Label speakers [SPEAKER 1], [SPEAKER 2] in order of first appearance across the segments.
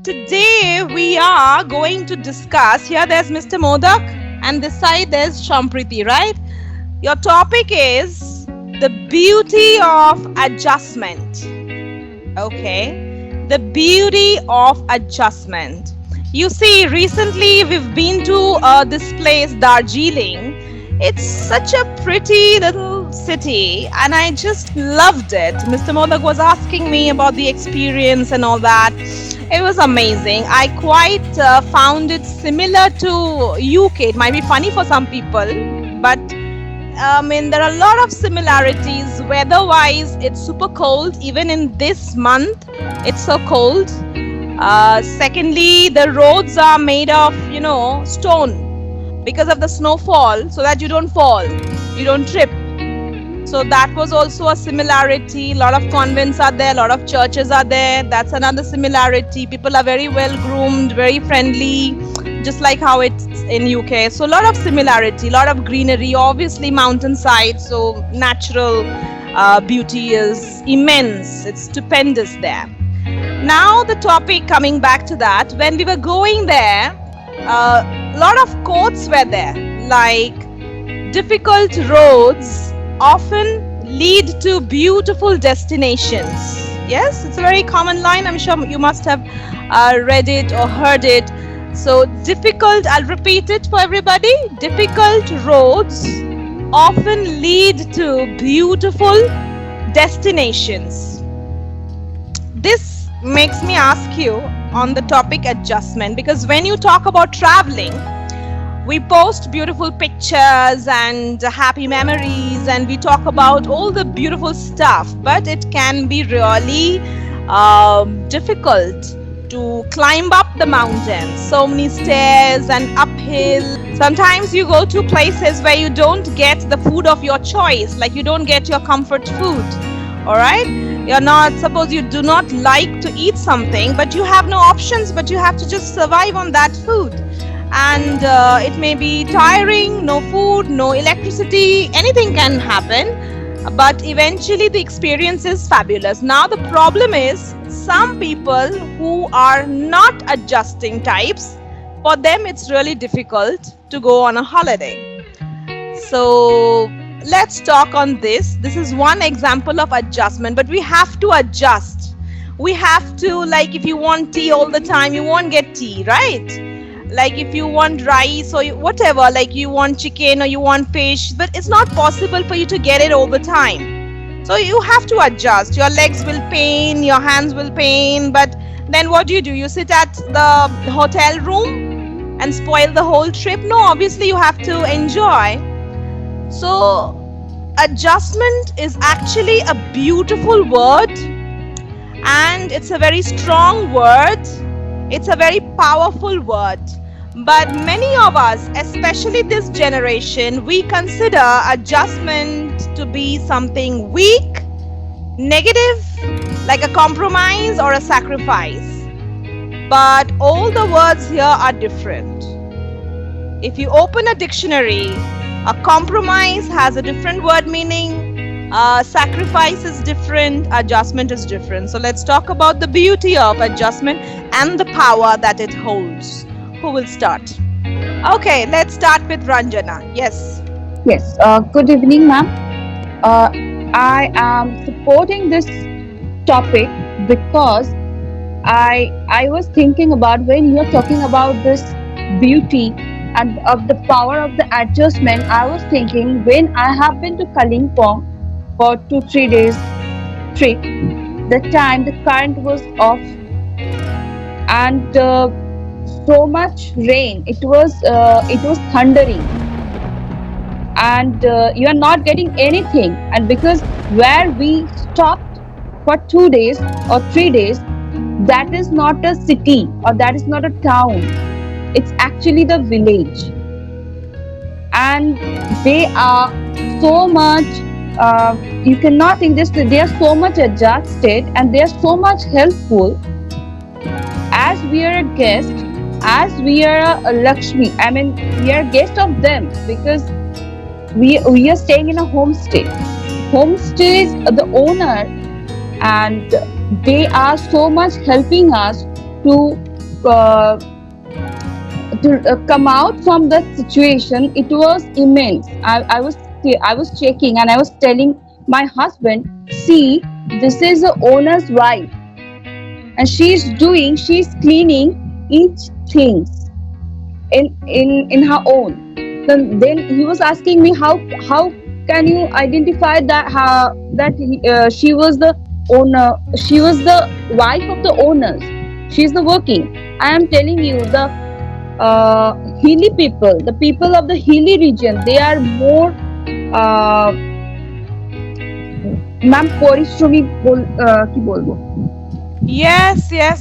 [SPEAKER 1] today we are going to discuss, here there's Mr. Modak and this side there's Shampriti, right? Your topic is the beauty of adjustment. Okay, the beauty of adjustment. You see, recently we've been to this place, Darjeeling. It's such a pretty little city and I just loved it. Mr. Modak was asking me about the experience and all that. It was amazing. I quite found it similar to UK. It might be funny for some people, but there are a lot of similarities. Weather-wise, it's super cold. Even in this month, it's so cold. Secondly, the roads are made of, stone because of the snowfall, so that you don't fall, you don't trip. So that was also a similarity. A lot of convents are there, a lot of churches are there. That's another similarity. People are very well groomed, very friendly, just like how it's in UK. So a lot of similarity, a lot of greenery, obviously mountainside. So natural beauty is immense. It's stupendous there. Now the topic, coming back to that, when we were going there, a lot of quotes were there, like difficult roads often lead to beautiful destinations. Yes, it's a very common line. I'm sure you must have read it or heard it. So difficult, I'll repeat it for everybody. Difficult roads often lead to beautiful destinations. This makes me ask you on the topic adjustment, because when you talk about traveling, we post beautiful pictures and happy memories and we talk about all the beautiful stuff, but it can be really difficult to climb up the mountain. So many stairs and uphill. Sometimes you go to places where you don't get the food of your choice, like you don't get your comfort food. Alright? You're not, suppose you do not like to eat something, but you have no options, but you have to just survive on that food. And it may be tiring, no food, no electricity, anything can happen, but eventually the experience is fabulous. Now the problem is, some people who are not adjusting types, for them it's really difficult to go on a holiday. So let's talk on this. This is one example of adjustment, but we have to adjust. We have to, like if you want tea all the time, you won't get tea, right? Like if you want rice or whatever, like you want chicken or you want fish, but it's not possible for you to get it all the time. So you have to adjust. Your legs will pain, your hands will pain, but then what do? You sit at the hotel room and spoil the whole trip? No, obviously you have to enjoy. So adjustment is actually a beautiful word and it's a very strong word. It's a very powerful word, but many of us, especially this generation, we consider adjustment to be something weak, negative, like a compromise or a sacrifice. But all the words here are different. If you open a dictionary, a compromise has a different word meaning. Sacrifice is different, adjustment is different. So let's talk about the beauty of adjustment and the power that it holds. Who will start? Okay, let's start with Ranjana. Yes.
[SPEAKER 2] Yes. Good evening, ma'am. I am supporting this topic because I was thinking about when you are talking about this beauty and of the power of the adjustment. I was thinking when I have been to Kalimpong for 2-3 days trip, the time the current was off and so much rain. It was thundering and you are not getting anything. And because where we stopped for 2 days or 3 days, that is not a city or that is not a town. It's actually the village, and they are so much. You cannot think this. They are so much adjusted and they are so much helpful. As we are a guest, as we are a Lakshmi, we are guest of them because we are staying in a homestay. Homestay is the owner, and they are so much helping us to uh, come out from that situation, it was immense. I was checking and I was telling my husband, see, this is the owner's wife, and she's cleaning each things in her own. Then he was asking me, how can you identify that she was the owner, she was the wife of the owners, she's the working. I am telling you, the hilly people, the people of the hilly region, they are more ma'am পরিশ্রমী কি বলবো
[SPEAKER 1] Yes,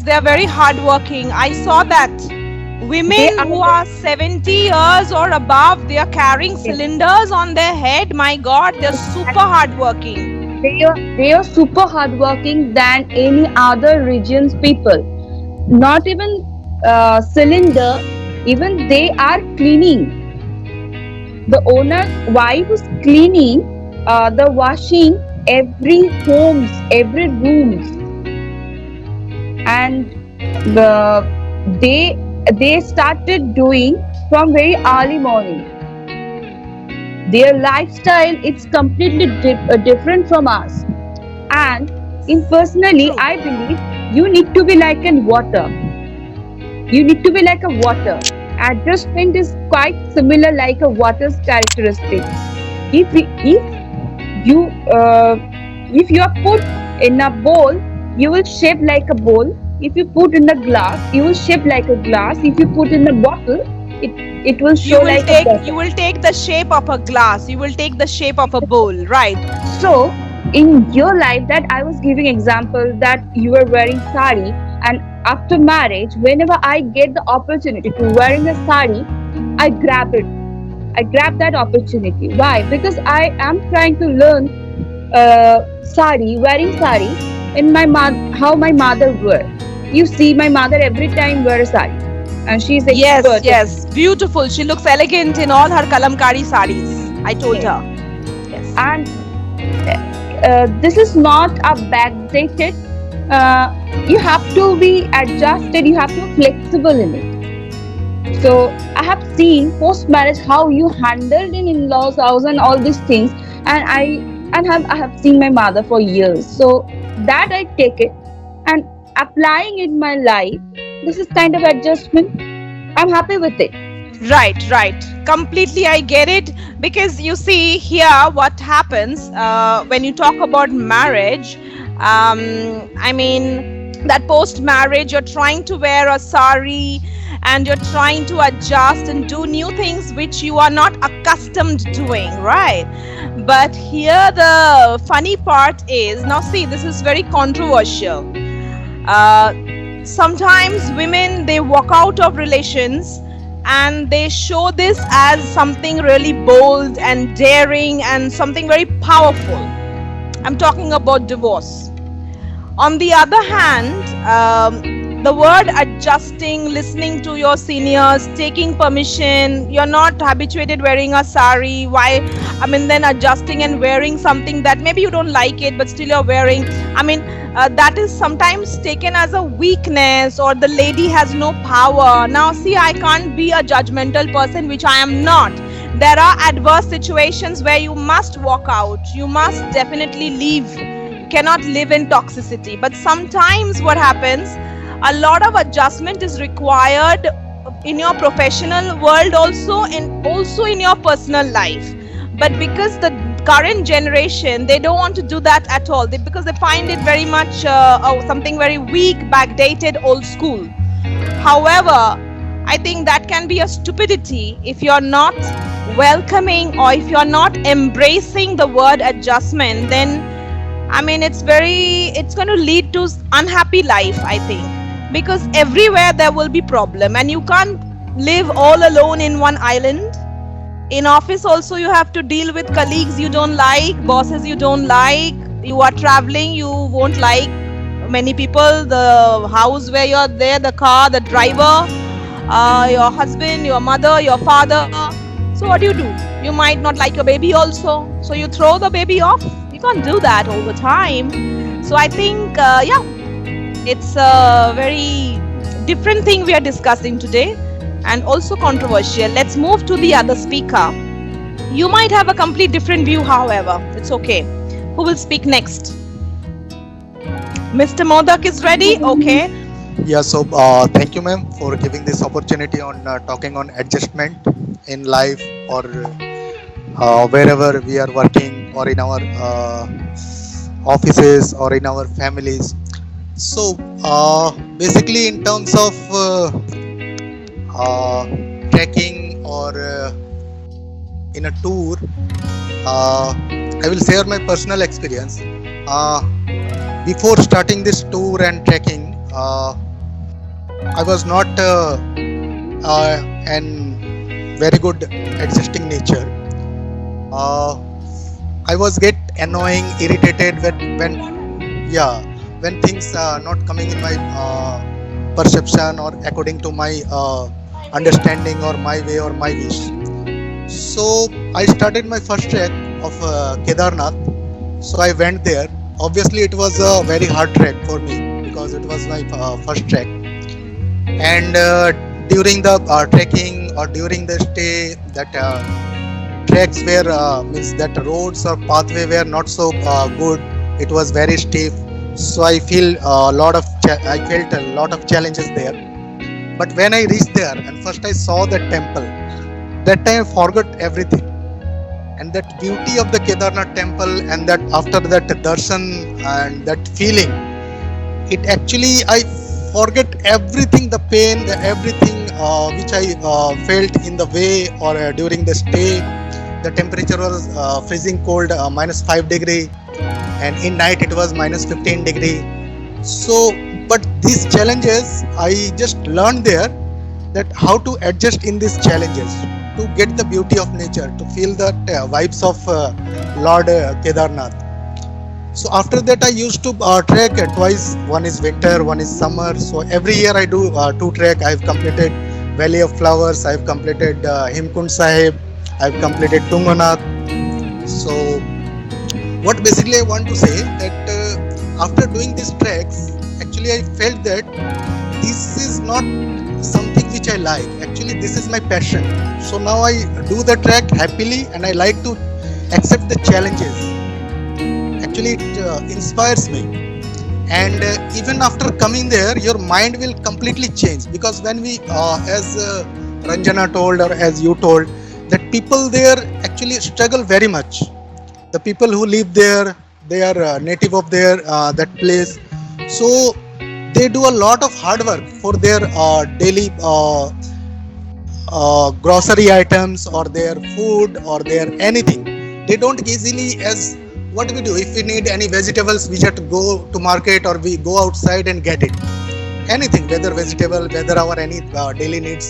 [SPEAKER 1] they are very hardworking. I saw that
[SPEAKER 2] they
[SPEAKER 1] women
[SPEAKER 2] are
[SPEAKER 1] who are 70 years or above, they are carrying
[SPEAKER 2] yes,
[SPEAKER 1] cylinders on their head. My God, they're super hardworking.
[SPEAKER 2] they are super hardworking than any other regions people. Not even cylinder, even they are cleaning. The owner's wife is cleaning, the washing every homes, every rooms, and they started doing from very early morning. Their lifestyle is completely different from us. And in personally,
[SPEAKER 1] True.
[SPEAKER 2] I believe you need to be like in water. You need to be like a water. Adjustment is quite similar like a water's characteristics. If you if you are put in a bowl, you will shape like a bowl. If you put in a glass, you will shape like a glass. If you put in a bottle, it will
[SPEAKER 1] You
[SPEAKER 2] show
[SPEAKER 1] will
[SPEAKER 2] like a
[SPEAKER 1] take
[SPEAKER 2] bottle.
[SPEAKER 1] you will take the shape of a glass. You will take the shape of a bowl, right?
[SPEAKER 2] So in your life, that I was giving example that you were wearing sari, and after marriage, whenever I get the opportunity to wearing a sari, I grab it. I grab that opportunity. Why? Because I am trying to learn sari, wearing sari, in my how my mother wear. You see, my mother every time wear a sari, and she is
[SPEAKER 1] Yes,
[SPEAKER 2] expert in it.
[SPEAKER 1] yes. Beautiful. She looks elegant in all her kalamkari sarees. I told
[SPEAKER 2] Yes.
[SPEAKER 1] her. Yes.
[SPEAKER 2] And this is not a backdated. You have to be adjusted. You have to be flexible in it. So I have seen post marriage how you handled in in-laws house and all these things, and I have seen my mother for years. So that I take it and applying in my life. This is kind of adjustment. I'm happy with it.
[SPEAKER 1] Right. Completely, I get it. Because you see, here, what happens when you talk about marriage, I mean, that post marriage, you're trying to wear a sari and you're trying to adjust and do new things which you are not accustomed doing, right? But here, the funny part is, now see, this is very controversial. Uh, Sometimes women, they walk out of relations and they show this as something really bold and daring and something very powerful. I'm talking about divorce. On the other hand, the word adjusting, listening to your seniors, taking permission, you're not habituated wearing a sari. Why? I mean, then adjusting and wearing something that maybe you don't like it, but still you're wearing. I mean, that is sometimes taken as a weakness, or the lady has no power. Now, see, I can't be a judgmental person, which I am not. There are adverse situations where you must walk out, you must definitely leave. You cannot live in toxicity. But sometimes what happens, a lot of adjustment is required in your professional world also, and also in your personal life. But because the current generation, they don't want to do that at all, because they find it very much something very weak, backdated, old school. However, I think that can be a stupidity if you're not welcoming or if you're not embracing the word adjustment. Then I mean, it's going to lead to unhappy life, I think, because everywhere there will be problem, and you can't live all alone in one island. In office also, you have to deal with colleagues you don't like, bosses you don't like. You are traveling, you won't like many people, the house where you're there, the car, the driver, your husband, your mother, your father. So what do? You might not like your baby also, so you throw the baby off. You can't do that all the time. So I think, yeah, it's very different thing we are discussing today and also controversial. Let's move to the other speaker. You might have a complete different view, however. It's okay. Who will speak next? Mr. Modak is ready? Okay.
[SPEAKER 3] Yeah, so thank you, ma'am, for giving this opportunity on talking on adjustment in life or wherever we are working or in our offices or in our families. So basically, in terms of uh, trekking or in a tour, I will share my personal experience. Uh, Before starting this tour and trekking, I was not an very good adjusting nature. Uh, I was get annoying, irritated when yeah, when things are not coming in my perception or according to my understanding or my way or my wish. So I started my first trek of Kedarnath. So I went there. Obviously, it was a very hard trek for me because it was my first trek. And during the trekking or during the stay, that treks were means that roads or pathway were not so good. It was very steep. So I felt a lot of challenges there. But when I reached there and first I saw the temple, that time I forgot everything. And that beauty of the Kedarnath temple, and that after that darshan and that feeling, it actually I forget everything, the pain, everything which I felt in the way or during the stay. The temperature was freezing cold, -5 degree, and in night it was -15 degree. So, but these challenges I just learned there, that how to adjust in these challenges to get the beauty of nature, to feel the vibes of Lord Kedarnath. So after that I used to trek twice. One is winter, one is summer. So every year I do two trek. I have completed Valley of Flowers. I have completed Himkund Sahib. I have completed Tunganath. So what basically I want to say that after doing these treks, actually I felt that this is not something which I like. Actually, this is my passion. So now I do the trek happily, and I like to accept the challenges. Actually, it inspires me. And even after coming there, your mind will completely change, because when we, as Ranjana told or as you told, that people there actually struggle very much. The people who live there, they are native of their that place. So they do a lot of hard work for their daily grocery items or their food or their anything. They don't easily, as what we do, if we need any vegetables, we just go to market or we go outside and get it. Anything, whether vegetable, whether our any daily needs,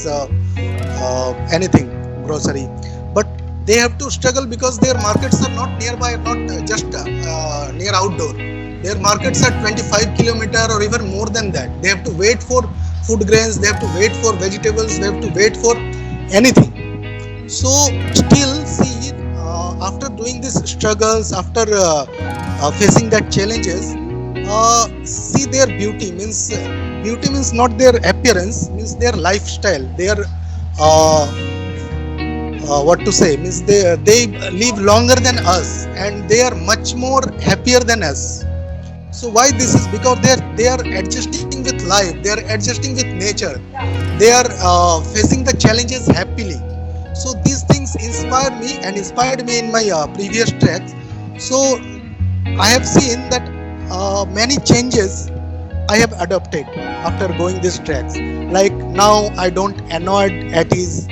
[SPEAKER 3] anything, grocery. But they have to struggle because their markets are not nearby, not just near outdoor. Their markets are 25 kilometer or even more than that. They have to wait for food grains, they have to wait for vegetables, they have to wait for anything. So still see, after doing these struggles, after facing that challenges, see their beauty means not their appearance, means their lifestyle, their what to say, means they live longer than us and they are much more happier than us. So why this is? Because they are adjusting with life, they are adjusting with nature, they are facing the challenges happily. So these things inspire me and inspired me in my previous treks. So I have seen that many changes I have adopted after going these treks. Like now I don't annoyed at ease.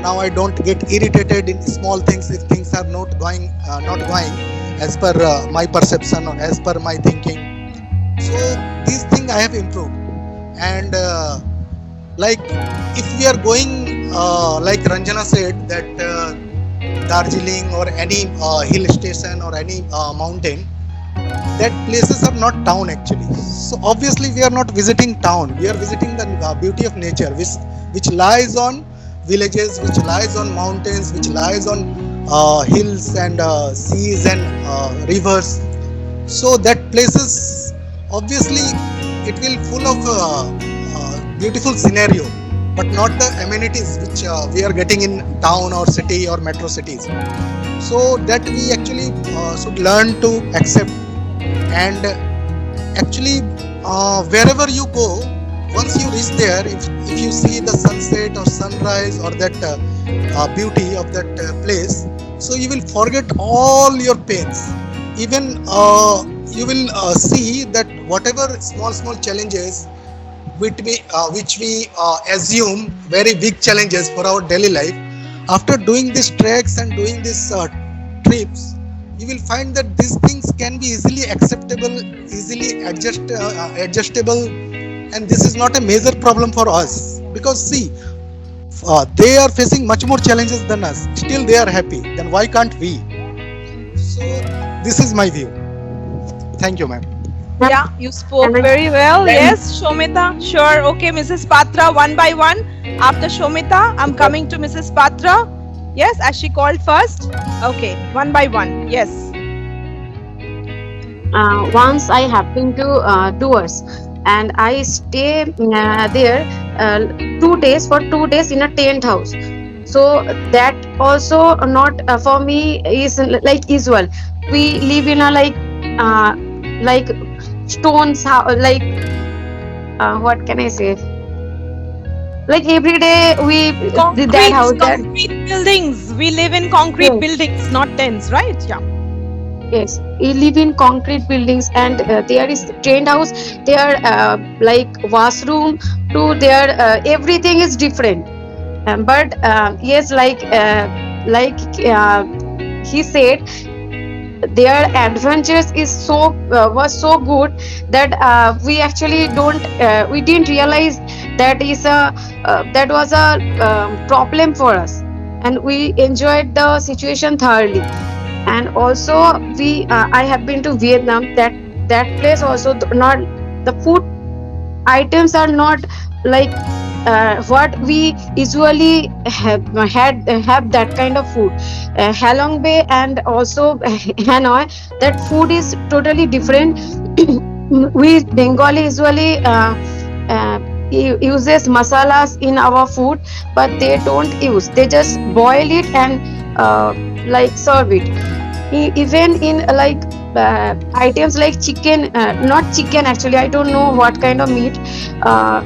[SPEAKER 3] Now I don't get irritated in small things if things are not going as per my perception or as per my thinking. So these things I have improved. And like if we are going, like Ranjana said, that Darjeeling or any hill station or any mountain, that places are not town actually. So obviously we are not visiting town, we are visiting the beauty of nature, which lies on villages, which lies on mountains, which lies on hills and seas and rivers. So that places, obviously it will full of beautiful scenario, but not the amenities which we are getting in town or city or metro cities. So that we actually should learn to accept. And actually, wherever you go, once you reach there, if you see the sunset or sunrise or that beauty of that place, so you will forget all your pains. Even you will see that whatever small challenges which we assume very big challenges for our daily life, after doing these treks and doing these trips, you will find that these things can be easily acceptable, easily adjustable, and this is not a major problem for us. Because see, they are facing much more challenges than us, still they are happy, then why can't we? So this is my view. Thank you, ma'am.
[SPEAKER 1] Yeah, you spoke
[SPEAKER 4] And
[SPEAKER 1] very well.
[SPEAKER 4] then
[SPEAKER 1] Yes, Shomita. Sure. Okay, Mrs. Patra, one by one. After Shomita, I'm coming to Mrs. Patra. Yes, as she called first. Okay, one by one. Yes.
[SPEAKER 4] once I have been to Dooars, and I stay there 2 days for 2 days in a tent house. So that also not for me is like usual. We live in a like stones like what can I say? Like every day we that
[SPEAKER 1] Concrete,
[SPEAKER 4] house that
[SPEAKER 1] concrete buildings. We live in concrete
[SPEAKER 4] yes,
[SPEAKER 1] buildings, not tents, right? Yeah.
[SPEAKER 4] yes, we live in concrete buildings, and there is trained house. There like washroom to there everything is different. But yes, like he said, their adventures is so was so good that we actually don't we didn't realize that is a that was a problem for us, and we enjoyed the situation thoroughly. And also we I have been to Vietnam. That place also not the food items are not like what we usually have that kind of food. Halong Bay and also Hanoi, that food is totally different. We Bengali usually uses masalas in our food, but they don't use. They just boil it and like serve it. Even in items like chicken, not chicken actually, I don't know what kind of meat, uh,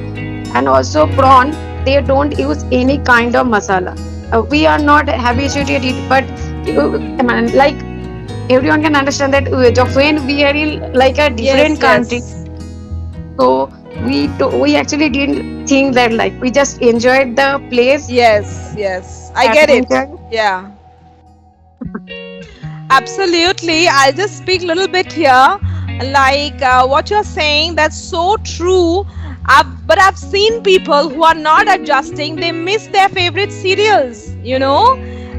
[SPEAKER 4] and also prawn, they don't use any kind of masala. We are not habituated it, but I mean, like everyone can understand that when we are in like a
[SPEAKER 1] Yes,
[SPEAKER 4] different country,
[SPEAKER 1] yes.
[SPEAKER 4] so we actually didn't think that, like we just enjoyed the place,
[SPEAKER 1] Yes, yes. I get it.
[SPEAKER 4] adventure.
[SPEAKER 1] Yeah. Absolutely. I'll just speak a little bit here. Like what you're saying, that's so true. But I've seen people who are not adjusting. They miss their favorite cereals,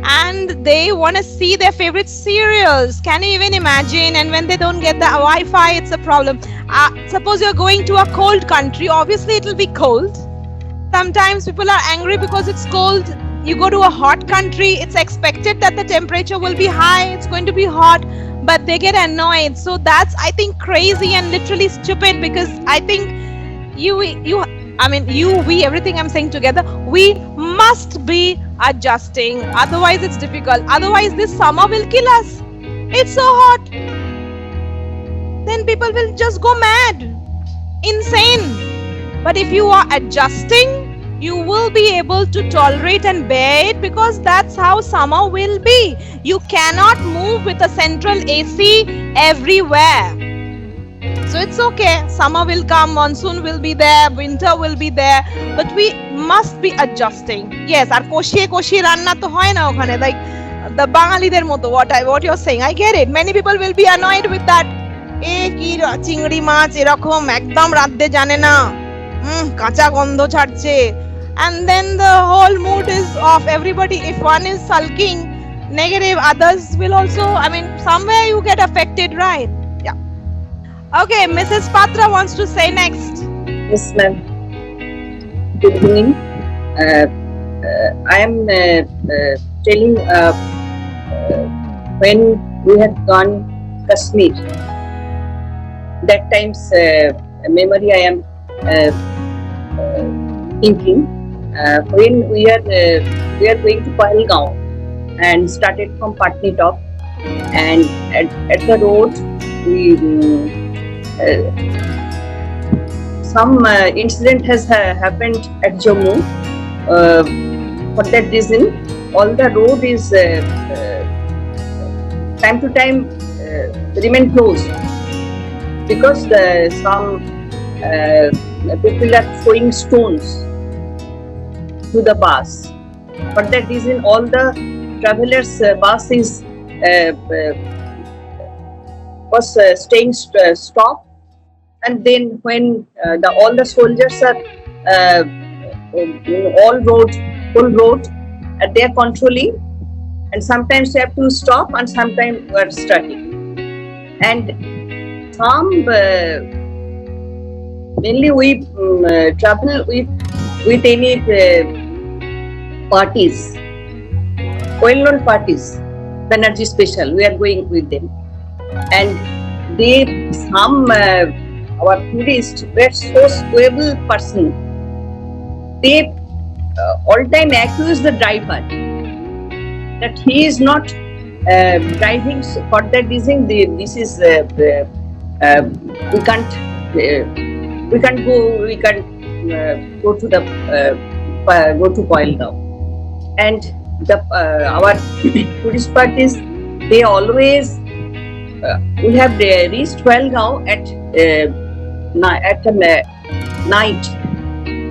[SPEAKER 1] and they want to see their favorite cereals. Can you even imagine? And when they don't get the Wi Fi, it's a problem. Suppose you're going to a cold country, obviously, it will be cold. Sometimes people are angry because it's cold. You go to a hot country, it's expected that the temperature will be high, it's going to be hot, but they get annoyed. So that's, I think, crazy and literally stupid, because I think we, everything I'm saying together, we must be adjusting. Otherwise, it's difficult. Otherwise, this summer will kill us. It's so hot. Then people will just go mad, insane. But if you are adjusting, you will be able to tolerate and bear it, because that's how summer will be. You cannot move with a central AC everywhere. So it's okay. Summer will come, monsoon will be there, winter will be there, but we must be adjusting. Yes, আর কষিয়ে কষিয়ে রান্না তো হয় না ওখানে, like the বাঙালিদের মতো, what you're saying, I get it. Many people will be annoyed with that. এ কি চিংড়ি মাছ এরকম একদম রাঁধতে জানে না, কাঁচা গন্ধ ছাড়ছে, and then the whole mood is off. Everybody, if one is sulking negative, others will also, somewhere you get affected, right? Yeah. Okay, Mrs. Patra wants to say next.
[SPEAKER 5] Yes, ma'am. Good evening. I am telling when we had gone Kashmir. That time's memory I am thinking when we are going to Pahalgaon and started from Patni Top, and at the road we some incident has happened at Jammu. For that reason, all the road is time to time remain closed because some people are throwing stones to the bus. For that reason, all the travelers' bus is was staying stopped. And then when all the soldiers are full road, they are controlling, and sometimes they have to stop, and sometimes we are starting. And some mainly we travel with any parties, well-known parties, Banerjee Special. We are going with them, and some our tourists were so swable person. They all time accuse the driver that he is not driving for that reason. This is we can't go to the go to Pahalgaon. And our tourist parties, they always we have reached Pahalgaon at night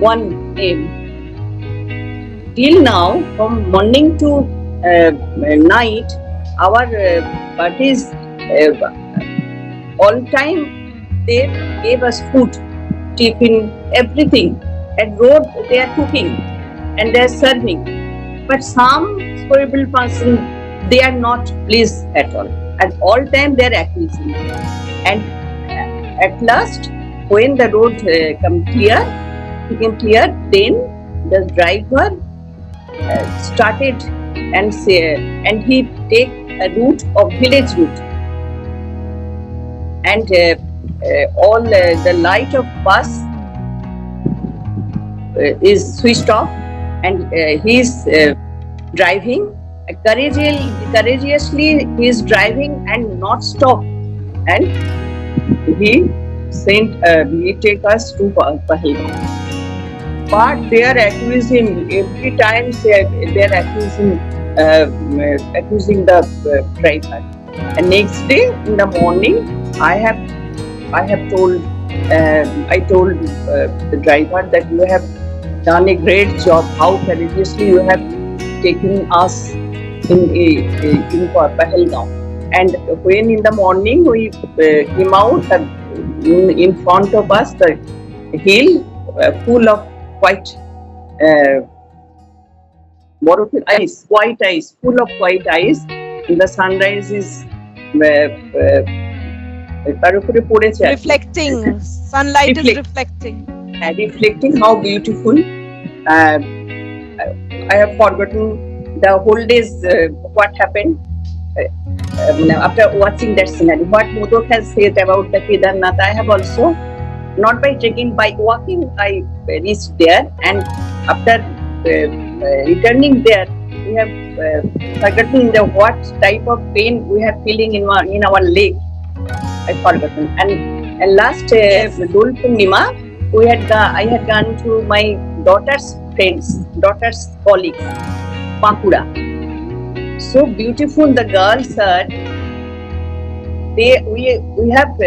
[SPEAKER 5] 1 a.m. Till now, from morning to night, our parties all time they gave us food, tiffin, everything. At road they are cooking and they are serving. But some horrible person, they are not pleased at all. At all time they are accusing. And at last, when the road became clear, then the driver started and he take a route of village route, and all the light of bus is switched off, and he is driving courageously. He is driving and not stop, and he take us to Pahalgaon. But they are accusing every time. They are accusing the driver. And next day in the morning, I told the driver that you have done a great job. How courageously you have taken us in Pahalgaon. And when in the morning we came out, in front of us the hill full of white white ice, full of white ice. And the sunrise is
[SPEAKER 1] reflecting. Sunlight is reflecting.
[SPEAKER 5] Reflecting. How beautiful. I have forgotten the whole days what happened after watching that scenery. What Modak has said about the Kedarnath, I have also, not by trekking, by walking, I reached there, and after returning there, we have forgotten what type of pain we have feeling in our leg. I forgotten. And last Dol Purnima, I had gone to my daughter's colleagues, Pakura. So beautiful the girls are. We have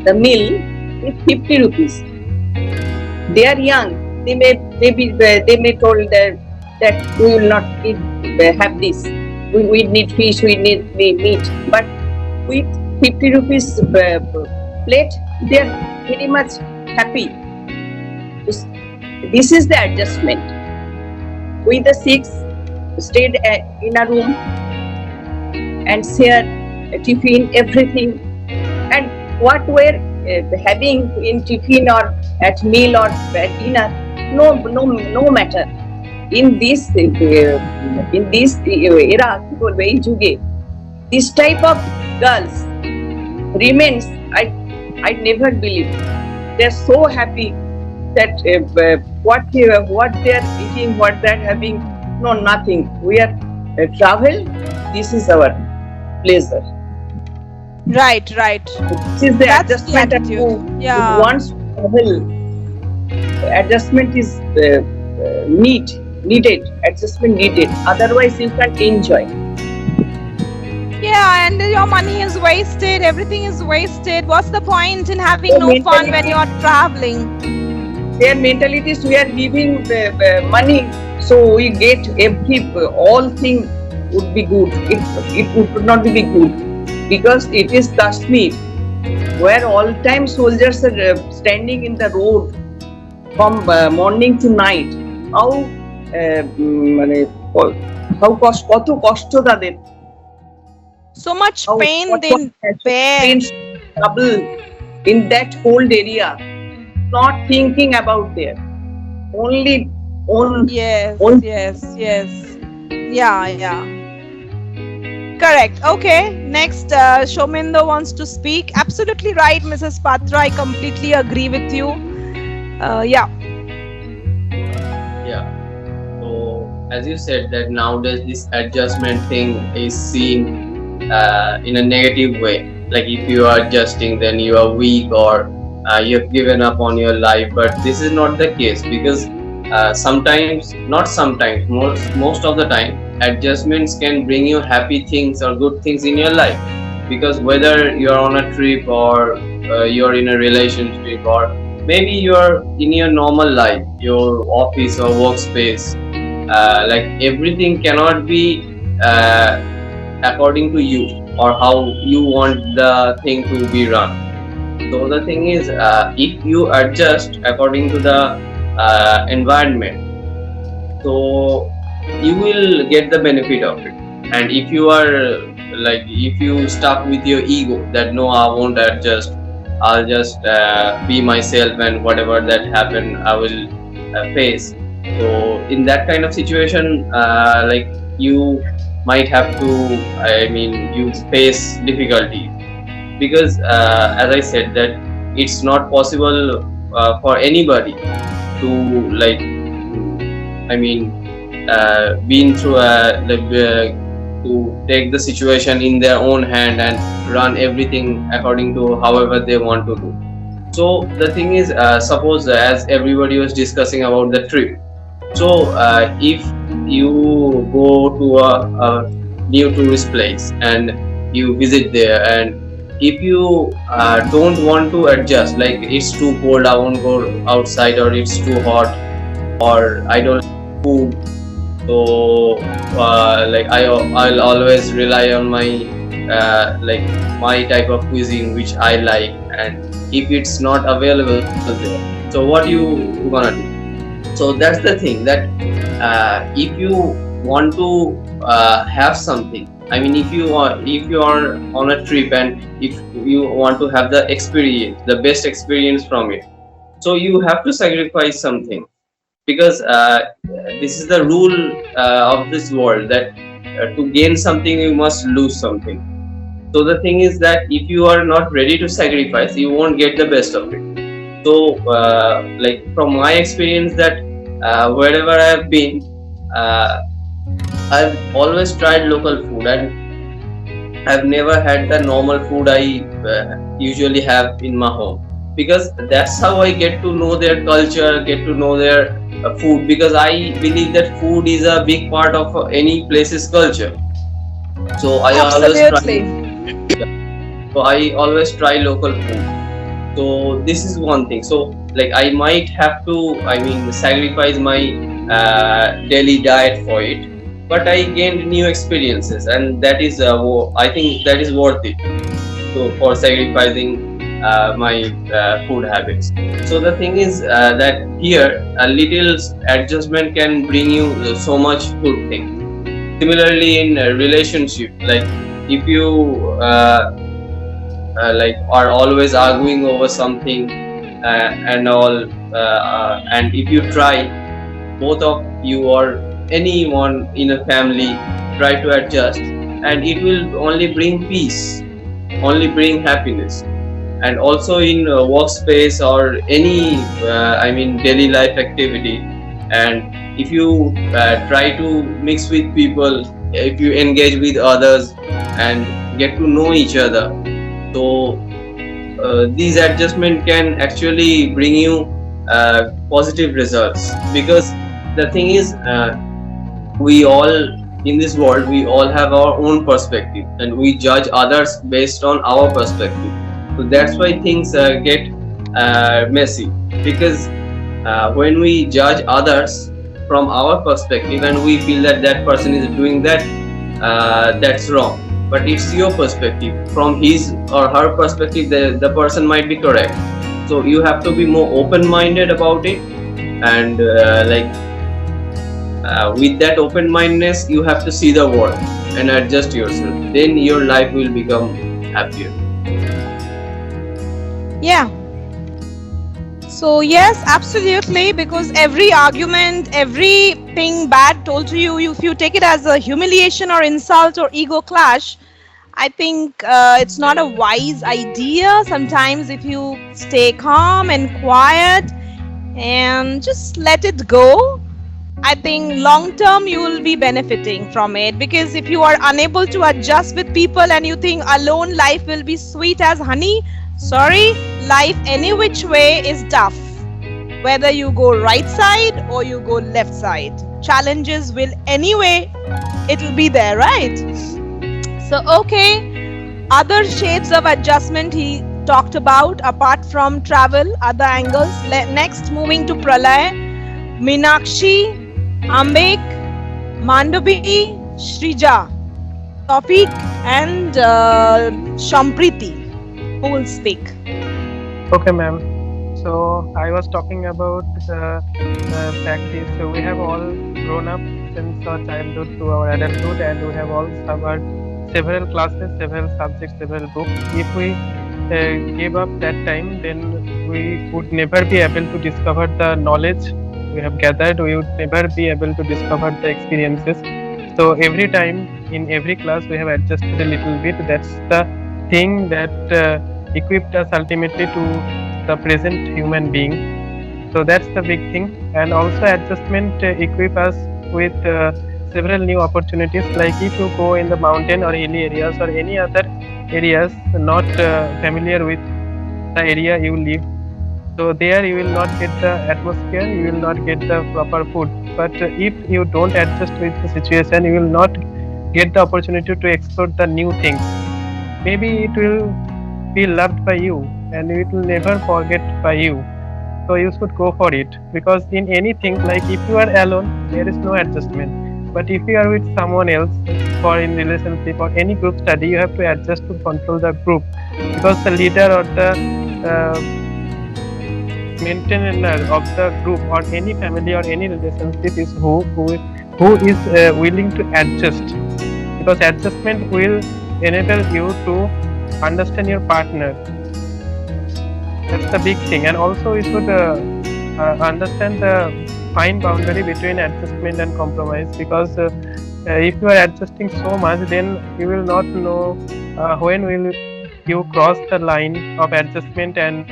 [SPEAKER 5] the meal with 50 rupees. They are young. They may told that we will not have this. We need fish. We need meat. But with 50 rupees plate, they are very much happy. This is the adjustment. We the 6 stayed in a room and shared tiffin, everything. And what we're having in tiffin or at meal or at dinner, no matter. In this era, this type of girls remains. I never believe they're so happy that what they are eating, what they're having, no, nothing. We are travel. This is our pleasure.
[SPEAKER 1] Right, right.
[SPEAKER 5] This is the
[SPEAKER 1] That's the
[SPEAKER 5] adjustment that
[SPEAKER 1] attitude. Yeah.
[SPEAKER 5] once travel, adjustment is needed. Adjustment needed. Otherwise, you can't enjoy.
[SPEAKER 1] Yeah, and your money is wasted, everything is wasted. What's the point in having
[SPEAKER 5] Their
[SPEAKER 1] no fun when
[SPEAKER 5] mentality-
[SPEAKER 1] you're traveling?
[SPEAKER 5] Their mentality is we are giving money, so we get all thing would be good. It would not be good because it is Kashmir, where all time soldiers are standing in the road from morning to night. How মানে কত কষ্ট তাদের,
[SPEAKER 1] So much pain they bear.
[SPEAKER 5] pain, trouble in that cold area, not thinking about there, only on
[SPEAKER 1] Yes,
[SPEAKER 5] on
[SPEAKER 1] yes, yes. Yeah, yeah. Correct. Okay. Next, Shomindo wants to speak. Absolutely right, Mrs. Patra. I completely agree with you. Yeah.
[SPEAKER 6] Yeah. So as you said that nowadays this adjustment thing is seen in a negative way. Like if you are adjusting, then you are weak or you have given up on your life. But this is not the case because sometimes, not sometimes, most of the time, adjustments can bring you happy things or good things in your life. Because whether you're on a trip or you're in a relationship or maybe you're in your normal life, your office or workspace, like everything cannot be according to you or how you want the thing to be run. So the thing is, if you adjust according to the environment, so you will get the benefit of it. And if you are like, if you stuck with your ego that no, I won't adjust, I'll just be myself and whatever that happen I will face. So in that kind of situation, like you might have to, you face difficulty because as I said that it's not possible for anybody to like been through to take the situation in their own hand and run everything according to however they want to do. So the thing is, suppose as everybody was discussing about the trip, so if you go to a new tourist place and you visit there, and if you don't want to adjust, like it's too cold, I won't go outside, or it's too hot, or I don't like food, so I'll always rely on my my type of cuisine which I like, and if it's not available there, so what you gonna do? So that's the thing, that if you want to have something, if you are on a trip and if you want to have the experience, the best experience from it, so you have to sacrifice something, because this is the rule of this world, that to gain something you must lose something. So the thing is that if you are not ready to sacrifice, you won't get the best of it. So like from my experience, that wherever I have been, I've always tried local food, and I've never had the normal food I usually have in my home, because that's how I get to know their culture, get to know their food, because I believe that food is a big part of any place's culture. So I always try local food. So this is one thing. So like I might have to sacrifice my daily diet for it, but I gained new experiences, and that is I think that is worth it, so for sacrificing my food habits. So the thing is that here a little adjustment can bring you so much good things. Similarly in a relationship, like if you are always arguing over something and all, and if you try, both of you or anyone in a family try to adjust, and it will only bring peace, only bring happiness. and also in workspace or any daily life activity. And if you try to mix with people, if you engage with others and get to know each other, so these adjustment can actually bring you positive results. Because the thing is, we all in this world, we all have our own perspective and we judge others based on our perspective. So that's why things get messy. Because when we judge others from our perspective and we feel that that person is doing that, that's wrong. But it's your perspective. From his or her perspective, the person might be correct. So you have to be more open-minded about it, and with that open-mindedness, you have to see the world and adjust yourself. Then your life will become happier.
[SPEAKER 1] Yeah. So yes, absolutely, because every argument, everything bad told to you, if you take it as a humiliation or insult or ego clash, I think it's not a wise idea. Sometimes if you stay calm and quiet and just let it go, I think long term you will be benefiting from it. Because if you are unable to adjust with people and you think alone life will be sweet as honey, sorry, life any which way is tough. Whether you go right side or you go left side, challenges will anyway, it will be there, right? So okay, other shades of adjustment he talked about apart from travel, other angles. Next, moving to Pralay, Meenakshi, Ambek, Mandavi, Shrija, Tawfiq and Shampriti, who will speak.
[SPEAKER 7] Okay, ma'am. So I was talking about the practice. So we have all grown up since our childhood to our adulthood, and we have all covered several classes, several subjects, several books. If we gave up that time, then we would never be able to discover the knowledge we have gathered. We would never be able to discover the experiences. So every time in every class we have adjusted a little bit. That's the thing that equipped us ultimately to the present human being. So that's the big thing. And also adjustment equip us with several new opportunities. Like if you go in the mountain or hilly areas or any other areas not familiar with the area you live, so there you will not get the atmosphere, you will not get the proper food. But if you don't adjust with the situation, you will not get the opportunity to explore the new things. Maybe it will be loved by you and it will never forget by you. So you should go for it, because in anything, like if you are alone, there is no adjustment. But if you are with someone else, or in relationship or any group study, you have to adjust to control the group, because the leader or the maintainer of the group or any family or any relationship is who is willing to adjust, because adjustment will enable you to understand your partner. That's the big thing. And also you should understand the fine boundary between adjustment and compromise, because if you are adjusting so much, then you will not know when will you cross the line of adjustment and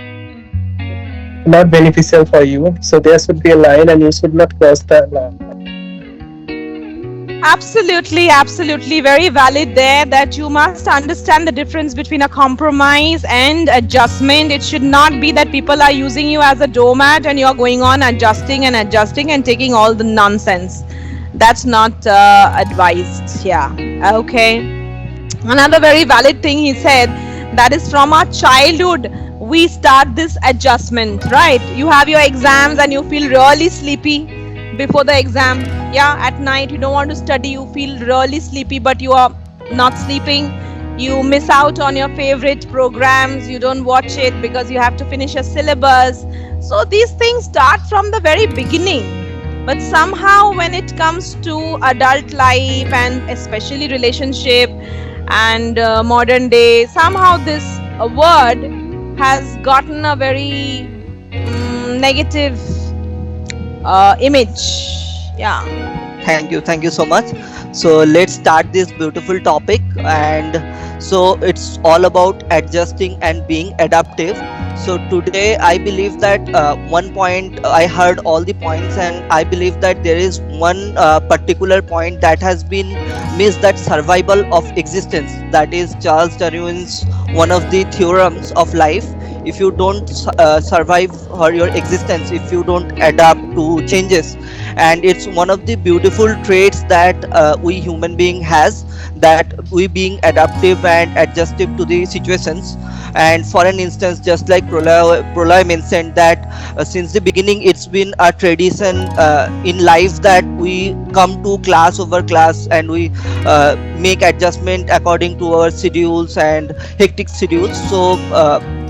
[SPEAKER 7] not beneficial for you. So there should be a line and you should not cross the line.
[SPEAKER 1] Absolutely, absolutely. Very valid there, that you must understand the difference between a compromise and adjustment. It should not be that people are using you as a doormat and you're going on adjusting and taking all the nonsense. That's not advised. Yeah. Okay. Another very valid thing he said, that is from our childhood we start this adjustment, right? You have your exams and you feel really sleepy before the exam. Yeah, at night you don't want to study, you feel really sleepy, but you are not sleeping. You miss out on your favorite programs, you don't watch it because you have to finish a syllabus. So these things start from the very beginning. But somehow when it comes to adult life and especially relationship and modern day, somehow this word has gotten a very negative image. Yeah.
[SPEAKER 8] Thank you so much. So let's start this beautiful topic. And so it's all about adjusting and being adaptive. So today I believe that one point, I heard all the points, and I believe that there is one particular point that has been missed, that survival of existence. That is Charles Darwin's one of the theorems of life. If you don't survive or your existence, if you don't adapt to changes, and it's one of the beautiful traits that we human being has, that we being adaptive and adjustive to the situations. And for an instance, just like Prolay mentioned, that since the beginning it's been a tradition in life that we come to class over class, and we make adjustment according to our schedules and hectic schedules. So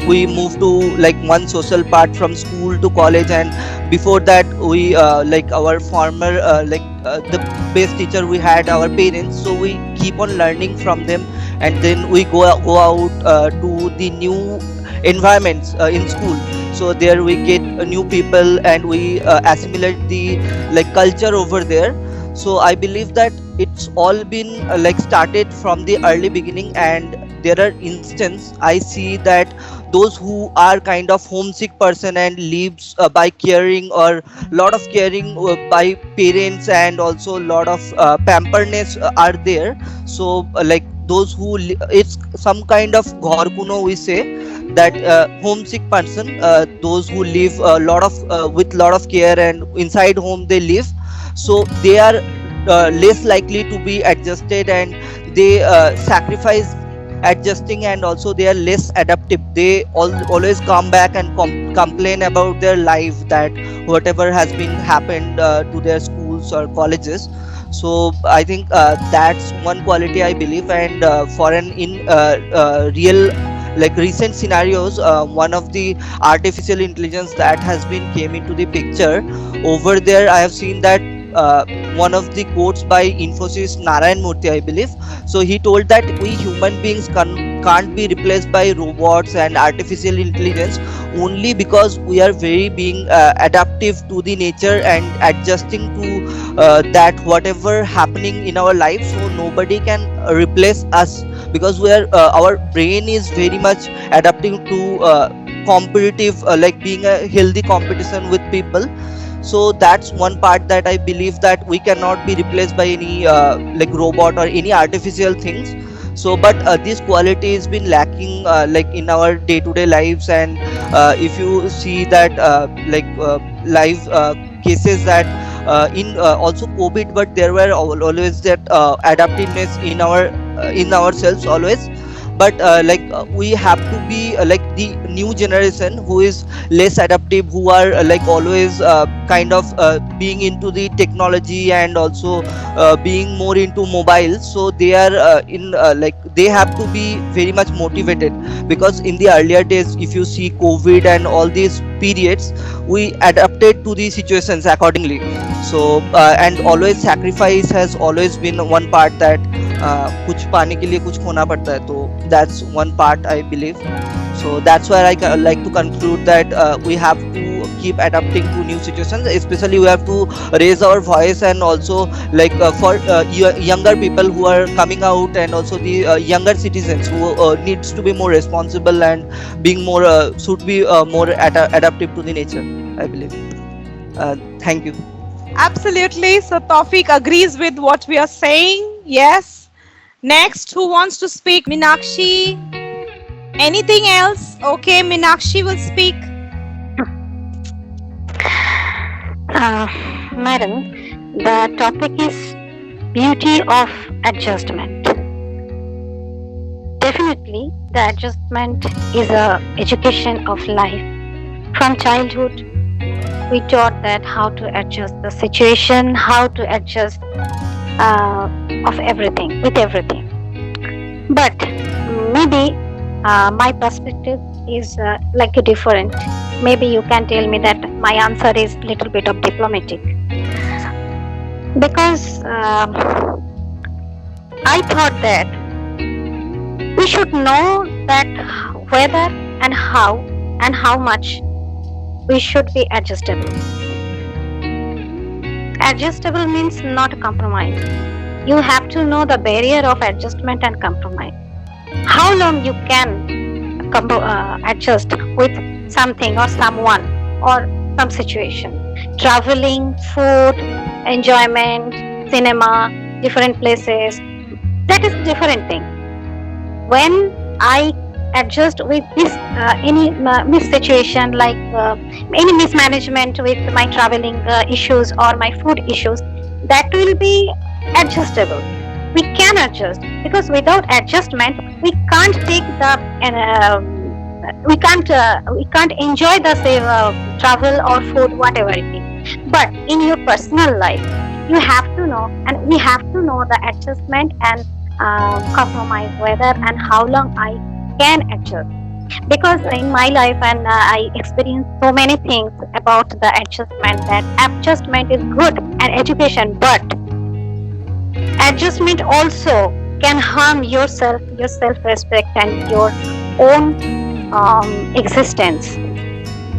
[SPEAKER 8] we move to like one social part from school to college, and before that we like our former the best teacher we had, our parents. So we keep on learning from them, and then we go out to the new environments in school. So there we get new people, and we assimilate the like culture over there. So I believe that it's all been like started from the early beginning. And there are instances I see that those who are kind of homesick person and lives by caring, or lot of caring by parents, and also lot of pamperness are there. So like those who it's some kind of ghar we say, that homesick person, those who live a lot of with lot of care, and inside home they live. So they are less likely to be adjusted, and they sacrifice adjusting, and also they are less adaptive. They always come back and complain about their life, that whatever has been happened to their schools or colleges. So I think that's one quality I believe. And for an in real like recent scenarios, one of the artificial intelligence that has been came into the picture over there, I have seen that uh, one of the quotes by Infosys Narayan Murthy, I believe. So he told that we human beings can't be replaced by robots and artificial intelligence, only because we are very being adaptive to the nature and adjusting to that whatever happening in our life. So nobody can replace us, because we are our brain is very much adapting to competitive, like being a healthy competition with people. So that's one part that I believe, that we cannot be replaced by any like robot or any artificial things. So but this quality has been lacking like in our day to day lives. And if you see that live cases that in also COVID, but there were always that adaptiveness in ourselves always. But we have to be like the new generation who is less adaptive, who are like always kind of being into the technology, and also being more into mobile. So they are in like they have to be very much motivated, because in the earlier days, if you see COVID and all these periods, we adapted to the situations accordingly. So and always sacrifice has always been one part, that कुछ पाने के लिए कुछ खोना पड़ता है. तो that's one part I believe. So that's where I like to conclude that we have to keep adapting to new situations. Especially we have to raise our voice, and also like for younger people who are coming out, and also the younger citizens who needs to be more responsible, and being more should be more adaptive to the nature, I believe. Thank you.
[SPEAKER 1] Absolutely. So Tawfiq agrees with what we are saying. Yes. Next, who wants to speak? Minakshi. Anything else? Okay, Minakshi will speak.
[SPEAKER 9] Madam, the topic is beauty of adjustment. Definitely, the adjustment is a education of life. From childhood, we taught that how to adjust the situation, how to adjust of everything, with everything. But maybe my perspective is like a different. Maybe you can tell me that my answer is little bit of diplomatic. Because I thought that we should know that whether and how much we should be adjustable. adjustable means not compromise. You have to know the barrier of adjustment and compromise. How long you can adjust with something or someone or some situation. Traveling, food, enjoyment, cinema, different places, that is different thing. When I adjust with this any mis situation, like any mismanagement with my traveling issues or my food issues, that will be adjustable. We can adjust, because without adjustment we can't take the we can't enjoy the say travel or food, whatever it is. But in your personal life, you have to know, and we have to know the adjustment and compromise, whether and how long I can adjust. Because in my life, and I experienced so many things about the adjustment, that adjustment is good and education, but adjustment also can harm yourself, your self-respect, and your own existence.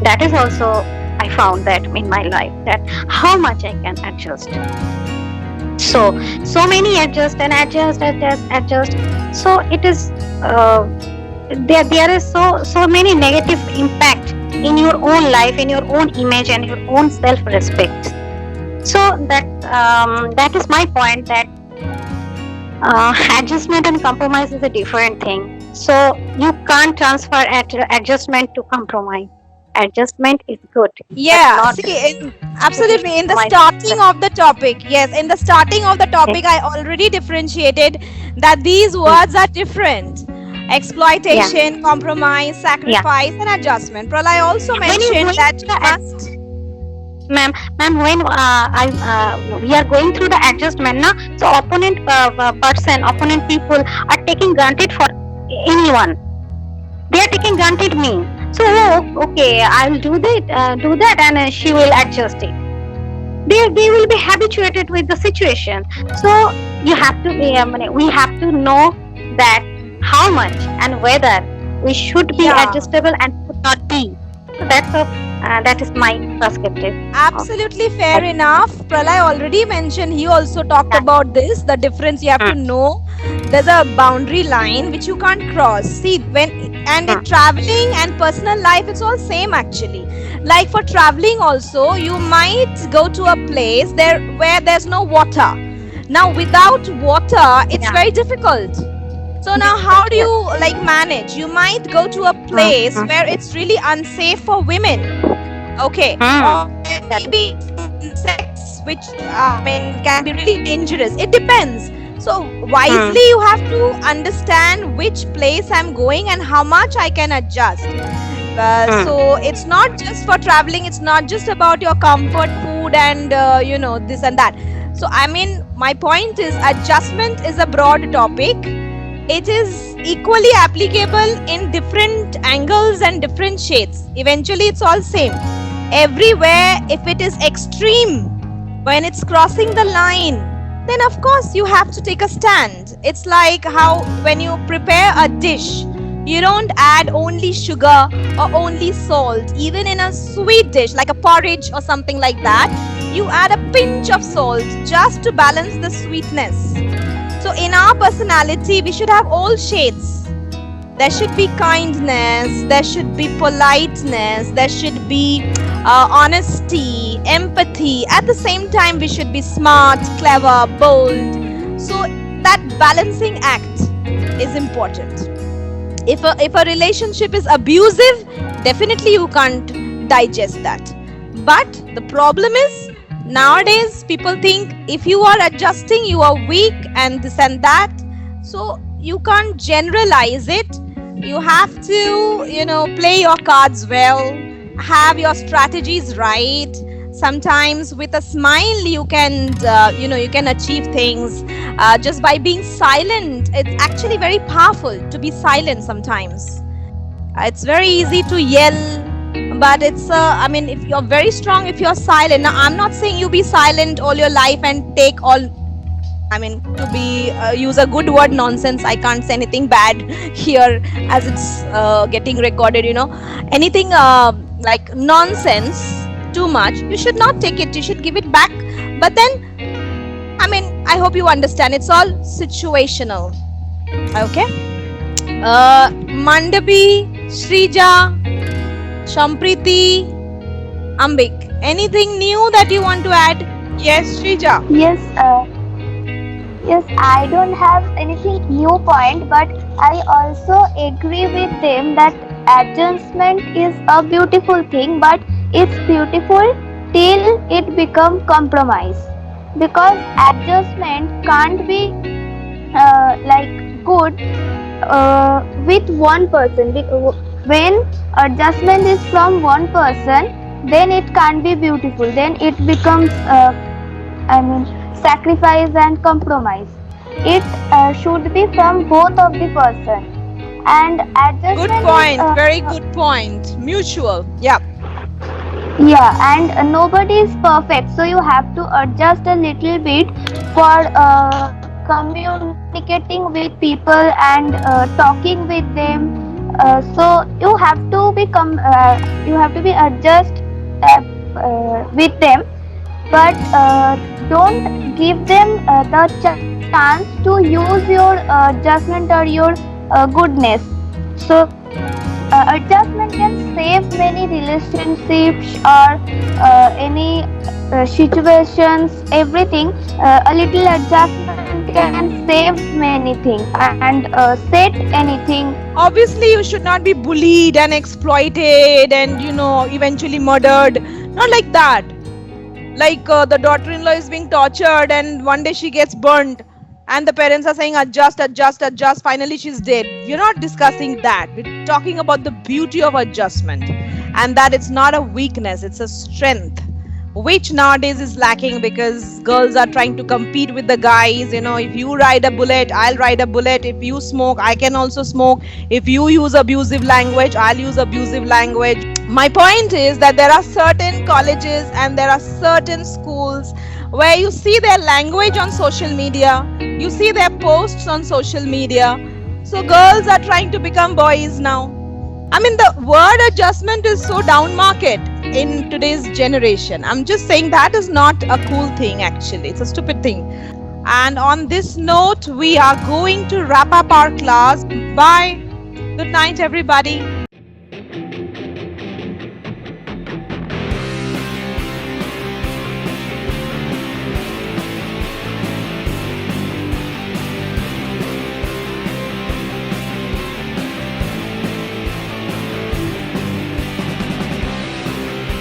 [SPEAKER 9] That is also, I found that in my life, that how much I can adjust. So many adjust and adjust. So it is there is so many negative impact in your own life, in your own image, and your own self-respect. So that is my point, that adjustment and compromise is a different thing. So you can't transfer adjustment to compromise. Adjustment is good.
[SPEAKER 1] Yeah, see, absolutely. In the starting of the topic, yes, in the starting of the topic, I already differentiated that these words are different. Exploitation, compromise, sacrifice, and adjustment. Pralay also mentioned that you must.
[SPEAKER 9] Ma'am, when we are going through the adjustment now, so opponent people are taking granted for anyone. They are taking granted me. So okay, I will do that, and she will adjust it. They will be habituated with the situation. So you have to be, we have to know that how much and whether we should be adjustable and should not be. So that is my perspective.
[SPEAKER 1] Absolutely fair enough. Pralay already mentioned, he also talked about this, the difference. You have to know there's a boundary line which you can't cross. See, in traveling and personal life, it's all same actually. Like for traveling also, you might go to a place where there's no water. Now without water, it's very difficult. So now how do you manage? You might go to a place where it's really unsafe for women. Okay. Or maybe sex, which can be really dangerous. It depends. So wisely you have to understand which place I'm going and how much I can adjust. So it's not just for traveling, it's not just about your comfort food and this and that. So I mean, my point is, adjustment is a broad topic. It is equally applicable in different angles and different shades. Eventually it's all same. Everywhere, if it is extreme, when it's crossing the line, then of course you have to take a stand. It's like how when you prepare a dish, you don't add only sugar or only salt. Even in a sweet dish like a porridge or something like that, you add a pinch of salt just to balance the sweetness. So in our personality, we should have all shades. There should be kindness, there should be politeness, there should be honesty, empathy. At the same time, we should be smart, clever, bold. So that balancing act is important. If a relationship is abusive, definitely you can't digest that. But the problem is, nowadays people think if you are adjusting, you are weak and this and that. So you can't generalize it. You have to, play your cards well, have your strategies right. Sometimes with a smile you can, you can achieve things. Just by being silent, it's actually very powerful to be silent sometimes. It's very easy to yell, but it's if you're very strong, if you're silent. Now I'm not saying you be silent all your life and take all, to be use a good word, nonsense. I can't say anything bad here as it's getting recorded, anything like nonsense. too much, you should not take it. You should give it back. But then, I mean, I hope you understand. It's all situational. Okay. Mandabi, Shrija, Shampriti, Ambik. Anything new that you want to add? Yes, Shrija.
[SPEAKER 10] Yes, I don't have anything new point, but I also agree with them that adjustment is a beautiful thing, but it's beautiful till it become compromise. Because adjustment can't be like good with one person. When adjustment is from one person, then it can't be beautiful. Then it becomes I mean, sacrifice and compromise. It should be from both of the person. And
[SPEAKER 1] Good
[SPEAKER 10] adjustment
[SPEAKER 1] point.
[SPEAKER 10] is
[SPEAKER 1] Very good point. Mutual. Yeah.
[SPEAKER 10] yeah, and nobody is perfect, so you have to adjust a little bit for communicating with people and talking with them. So you have to be adjust with them, but don't give them the chance to use your judgment or your goodness. So adjustment can save many relationships or any situations, everything. A little adjustment can save many things and set anything.
[SPEAKER 1] Obviously, you should not be bullied and exploited and, eventually murdered. Not like that. Like the daughter-in-law is being tortured and one day she gets burnt and the parents are saying adjust, adjust, adjust. Finally, she's dead. We're not discussing that. We're talking about the beauty of adjustment and that it's not a weakness, it's a strength, which nowadays is lacking because girls are trying to compete with the guys. If you ride a bullet, I'll ride a bullet. If you smoke, I can also smoke. If you use abusive language, I'll use abusive language. My point is that there are certain colleges and there are certain schools where you see their language on social media, you see their posts on social media. So girls are trying to become boys now. I mean, the word adjustment is so down market in today's generation. I'm just saying that is not a cool thing actually. It's a stupid thing. And on this note, we are going to wrap up our class. Bye. Good night, everybody.